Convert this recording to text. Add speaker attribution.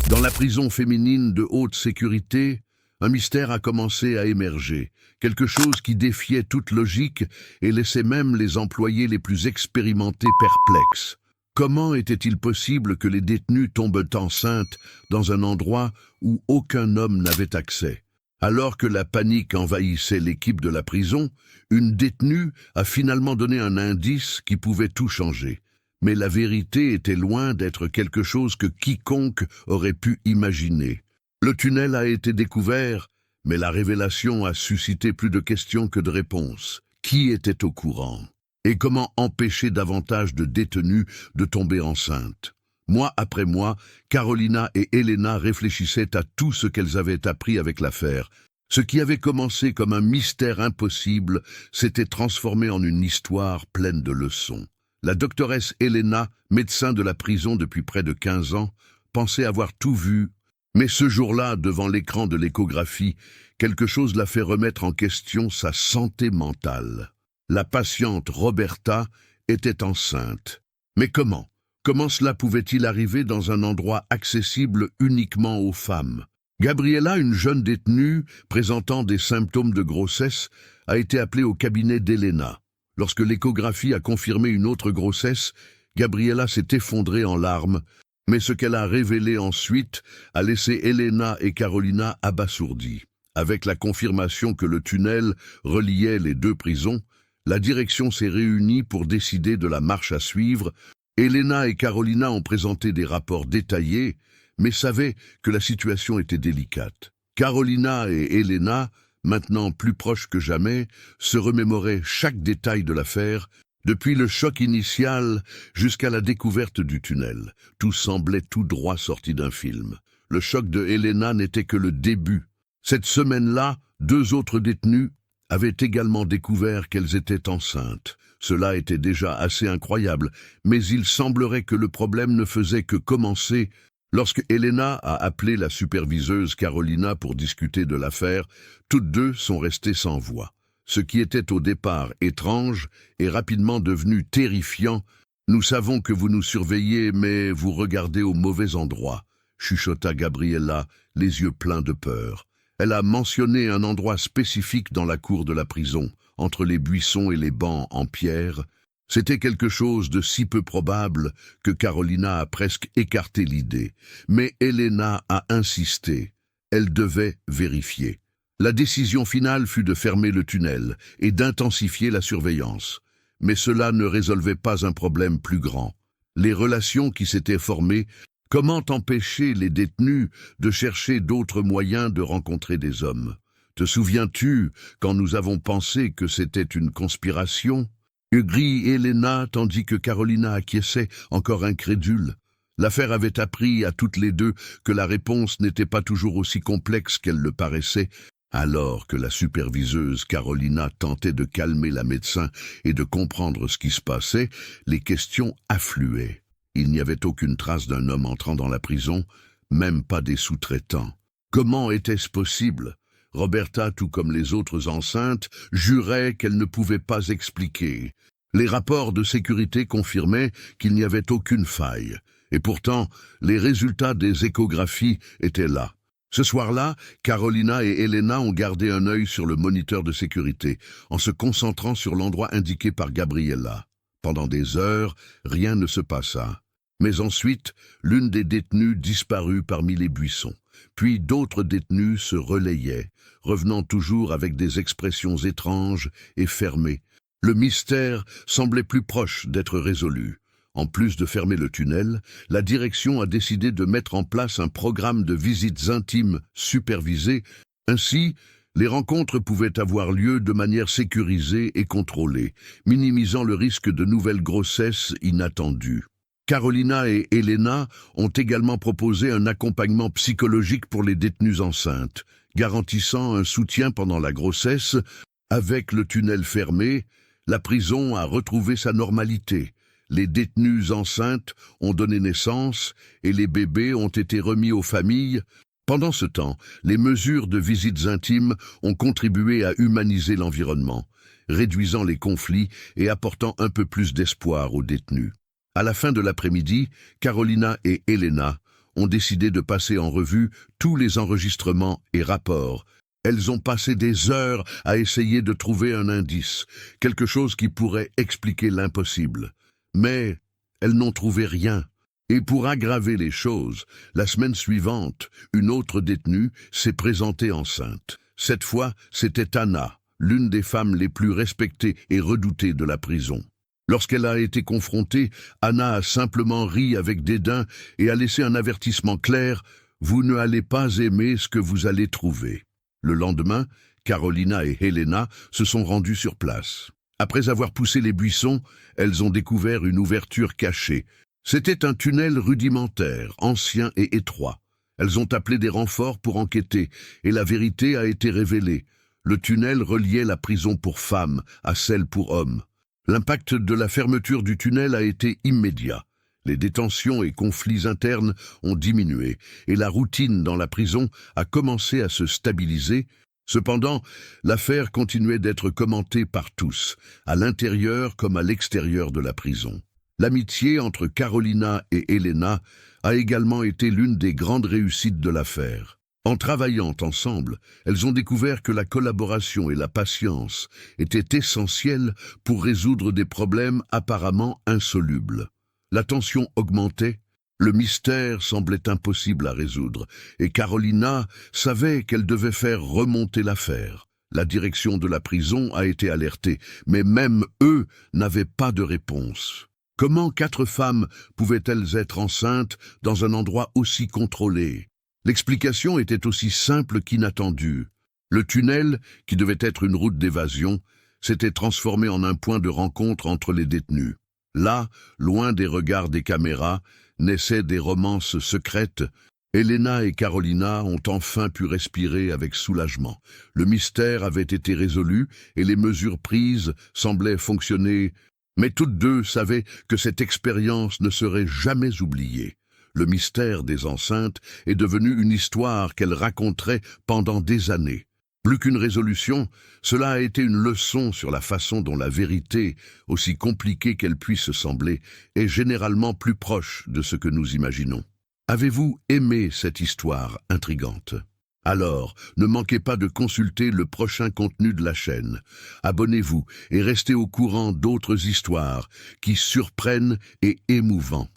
Speaker 1: Dans la prison féminine de haute sécurité, un mystère a commencé à émerger, quelque chose qui défiait toute logique et laissait même les employés les plus expérimentés perplexes. Comment était-il possible que les détenues tombent enceintes dans un endroit où aucun homme n'avait accès? Alors que la panique envahissait l'équipe de la prison, une détenue a finalement donné un indice qui pouvait tout changer. Mais la vérité était loin d'être quelque chose que quiconque aurait pu imaginer. Le tunnel a été découvert, mais la révélation a suscité plus de questions que de réponses. Qui était au courant? Et comment empêcher davantage de détenues de tomber enceintes? Mois après mois, Carolina et Elena réfléchissaient à tout ce qu'elles avaient appris avec l'affaire. Ce qui avait commencé comme un mystère impossible s'était transformé en une histoire pleine de leçons. La doctoresse Elena, médecin de la prison depuis près de 15 ans, pensait avoir tout vu, mais ce jour-là, devant l'écran de l'échographie, quelque chose l'a fait remettre en question sa santé mentale. La patiente Roberta était enceinte. Mais comment? Comment cela pouvait-il arriver dans un endroit accessible uniquement aux femmes? Gabriella, une jeune détenue présentant des symptômes de grossesse, a été appelée au cabinet d'Elena. Lorsque l'échographie a confirmé une autre grossesse, Gabriella s'est effondrée en larmes, mais ce qu'elle a révélé ensuite a laissé Elena et Carolina abasourdies. Avec la confirmation que le tunnel reliait les deux prisons, la direction s'est réunie pour décider de la marche à suivre. Elena et Carolina ont présenté des rapports détaillés, mais savaient que la situation était délicate. Carolina et Elena, maintenant plus proches que jamais, se remémoraient chaque détail de l'affaire, depuis le choc initial jusqu'à la découverte du tunnel. Tout semblait tout droit sorti d'un film. Le choc de Elena n'était que le début. Cette semaine-là, 2 autres détenues avaient également découvert qu'elles étaient enceintes. Cela était déjà assez incroyable, mais il semblerait que le problème ne faisait que commencer. Lorsque Elena a appelé la superviseuse Carolina pour discuter de l'affaire, toutes deux sont restées sans voix. Ce qui était au départ étrange est rapidement devenu terrifiant. « Nous savons que vous nous surveillez, mais vous regardez au mauvais endroit », chuchota Gabriella, les yeux pleins de peur. Elle a mentionné un endroit spécifique dans la cour de la prison, entre les buissons et les bancs en pierre. C'était quelque chose de si peu probable que Carolina a presque écarté l'idée. Mais Elena a insisté. Elle devait vérifier. La décision finale fut de fermer le tunnel et d'intensifier la surveillance. Mais cela ne résolvait pas un problème plus grand. Les relations qui s'étaient formées, comment empêcher les détenus de chercher d'autres moyens de rencontrer des hommes? Te souviens-tu quand nous avons pensé que c'était une conspiration? Hugri Elena, tandis que Carolina acquiesçait, encore incrédule. L'affaire avait appris à toutes les deux que la réponse n'était pas toujours aussi complexe qu'elle le paraissait. Alors que la superviseuse Carolina tentait de calmer la médecin et de comprendre ce qui se passait, les questions affluaient. Il n'y avait aucune trace d'un homme entrant dans la prison, même pas des sous-traitants. Comment était-ce possible? Roberta, tout comme les autres enceintes, jurait qu'elle ne pouvait pas expliquer. Les rapports de sécurité confirmaient qu'il n'y avait aucune faille. Et pourtant, les résultats des échographies étaient là. Ce soir-là, Carolina et Elena ont gardé un œil sur le moniteur de sécurité, en se concentrant sur l'endroit indiqué par Gabriella. Pendant des heures, rien ne se passa. Mais ensuite, l'une des détenues disparut parmi les buissons. Puis d'autres détenus se relayaient, revenant toujours avec des expressions étranges et fermées. Le mystère semblait plus proche d'être résolu. En plus de fermer le tunnel, la direction a décidé de mettre en place un programme de visites intimes supervisées. Ainsi, les rencontres pouvaient avoir lieu de manière sécurisée et contrôlée, minimisant le risque de nouvelles grossesses inattendues. Carolina et Elena ont également proposé un accompagnement psychologique pour les détenues enceintes, garantissant un soutien pendant la grossesse. Avec le tunnel fermé, la prison a retrouvé sa normalité. Les détenues enceintes ont donné naissance et les bébés ont été remis aux familles. Pendant ce temps, les mesures de visites intimes ont contribué à humaniser l'environnement, réduisant les conflits et apportant un peu plus d'espoir aux détenus. À la fin de l'après-midi, Carolina et Elena ont décidé de passer en revue tous les enregistrements et rapports. Elles ont passé des heures à essayer de trouver un indice, quelque chose qui pourrait expliquer l'impossible. Mais elles n'ont trouvé rien. Et pour aggraver les choses, la semaine suivante, une autre détenue s'est présentée enceinte. Cette fois, c'était Anna, l'une des femmes les plus respectées et redoutées de la prison. Lorsqu'elle a été confrontée, Anna a simplement ri avec dédain et a laissé un avertissement clair: « Vous ne allez pas aimer ce que vous allez trouver ». Le lendemain, Carolina et Helena se sont rendues sur place. Après avoir poussé les buissons, elles ont découvert une ouverture cachée. C'était un tunnel rudimentaire, ancien et étroit. Elles ont appelé des renforts pour enquêter, et la vérité a été révélée. Le tunnel reliait la prison pour femmes à celle pour hommes. L'impact de la fermeture du tunnel a été immédiat. Les détentions et conflits internes ont diminué, et la routine dans la prison a commencé à se stabiliser. Cependant, l'affaire continuait d'être commentée par tous, à l'intérieur comme à l'extérieur de la prison. L'amitié entre Carolina et Helena a également été l'une des grandes réussites de l'affaire. En travaillant ensemble, elles ont découvert que la collaboration et la patience étaient essentielles pour résoudre des problèmes apparemment insolubles. La tension augmentait, le mystère semblait impossible à résoudre, et Carolina savait qu'elle devait faire remonter l'affaire. La direction de la prison a été alertée, mais même eux n'avaient pas de réponse. Comment 4 femmes pouvaient-elles être enceintes dans un endroit aussi contrôlé? L'explication était aussi simple qu'inattendue. Le tunnel, qui devait être une route d'évasion, s'était transformé en un point de rencontre entre les détenus. Là, loin des regards des caméras, naissaient des romances secrètes. Helena et Carolina ont enfin pu respirer avec soulagement. Le mystère avait été résolu et les mesures prises semblaient fonctionner. Mais toutes deux savaient que cette expérience ne serait jamais oubliée. Le mystère des enceintes est devenu une histoire qu'elles raconteraient pendant des années. Plus qu'une résolution, cela a été une leçon sur la façon dont la vérité, aussi compliquée qu'elle puisse sembler, est généralement plus proche de ce que nous imaginons. Avez-vous aimé cette histoire intrigante ? Alors, ne manquez pas de consulter le prochain contenu de la chaîne. Abonnez-vous et restez au courant d'autres histoires qui surprennent et émouvant.